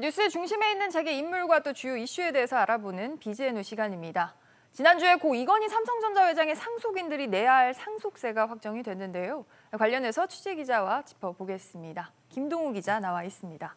뉴스의 중심에 있는 재계 인물과 또 주요 이슈에 대해서 알아보는 BGNU 시간입니다. 지난주에 고 이건희 삼성전자 회장의 상속인들이 내야 할 상속세가 확정이 됐는데요. 관련해서 취재기자와 짚어보겠습니다. 김동우 기자 나와 있습니다.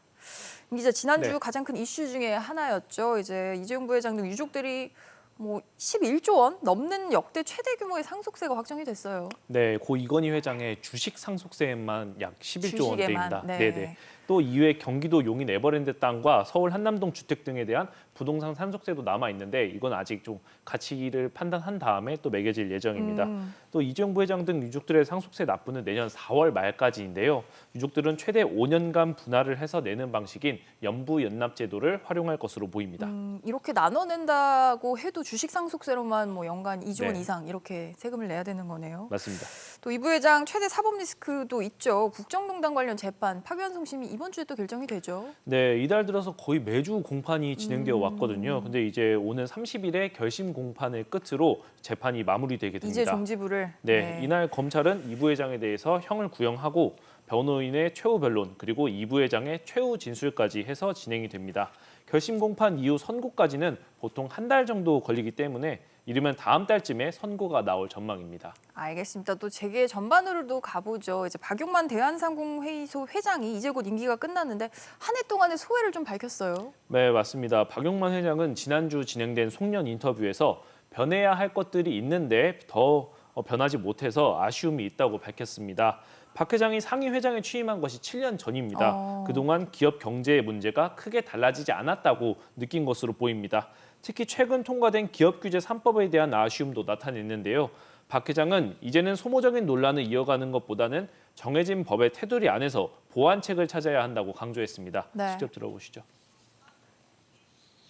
김 기자, 지난주 가장 큰 이슈 중에 하나였죠. 이제 이재용 부회장 등 유족들이 11조 원 넘는 역대 최대 규모의 상속세가 확정이 됐어요. 네, 고 이건희 회장의 주식 상속세만 약 11조 원대입니다. 네. 또 이외에 경기도 용인 에버랜드 땅과 서울 한남동 주택 등에 대한 부동산 상속세도 남아 있는데 이건 아직 좀 가치를 판단한 다음에 또 매겨질 예정입니다. 또 이재용 부회장 등 유족들의 상속세 납부는 내년 4월 말까지인데요. 유족들은 최대 5년간 분할을 해서 내는 방식인 연부연납 제도를 활용할 것으로 보입니다. 이렇게 나눠낸다고 해도 주식 상속세로만 연간 2조 원 이상 이렇게 세금을 내야 되는 거네요. 맞습니다. 또 이 부회장 최대 사법 리스크도 있죠. 국정농단 관련 재판 파기환송심이 이번 주에 또 결정이 되죠. 네, 이달 들어서 거의 매주 공판이 진행되어 왔거든요. 근데 이제 오는 30일에 결심 공판을 끝으로 재판이 마무리되게 됩니다. 이제 종지부를. 네, 이날 검찰은 이 부회장에 대해서 형을 구형하고 변호인의 최후 변론 그리고 이 부회장의 최후 진술까지 해서 진행이 됩니다. 결심 공판 이후 선고까지는 보통 한 달 정도 걸리기 때문에 이르면 다음 달쯤에 선고가 나올 전망입니다. 알겠습니다. 또 재계 전반으로도 가보죠. 이제 박용만 대한상공회의소 회장이 이제 곧 임기가 끝났는데 한 해 동안의 소회를 좀 밝혔어요. 네, 맞습니다. 박용만 회장은 지난주 진행된 송년 인터뷰에서 변해야 할 것들이 있는데 더 변하지 못해서 아쉬움이 있다고 밝혔습니다. 박 회장이 상임 회장에 취임한 것이 7년 전입니다. 그동안 기업 경제의 문제가 크게 달라지지 않았다고 느낀 것으로 보입니다. 특히 최근 통과된 기업 규제 3법에 대한 아쉬움도 나타냈는데요. 박 회장은 이제는 소모적인 논란을 이어가는 것보다는 정해진 법의 테두리 안에서 보완책을 찾아야 한다고 강조했습니다. 네. 직접 들어보시죠.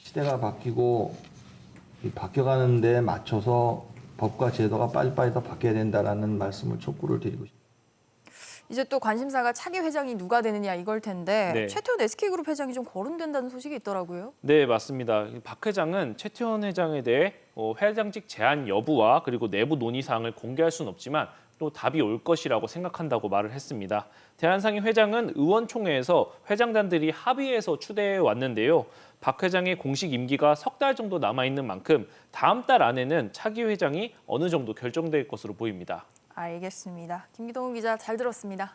시대가 바뀌고 바뀌어가는 데 맞춰서 법과 제도가 빨리빨리 더 바뀌어야 된다라는 말씀을 촉구를 드리고 싶습니다. 이제 또 관심사가 차기 회장이 누가 되느냐 이걸 텐데 네. 최태원 SK그룹 회장이 좀 거론된다는 소식이 있더라고요. 네, 맞습니다. 박 회장은 최태원 회장에 대해 회장직 제한 여부와 그리고 내부 논의 사항을 공개할 수는 없지만 또 답이 올 것이라고 생각한다고 말을 했습니다. 대한상인 회장은 의원총회에서 회장단들이 합의해서 추대해 왔는데요. 박 회장의 공식 임기가 석 달 정도 남아있는 만큼 다음 달 안에는 차기 회장이 어느 정도 결정될 것으로 보입니다. 알겠습니다. 김기동 기자 잘 들었습니다.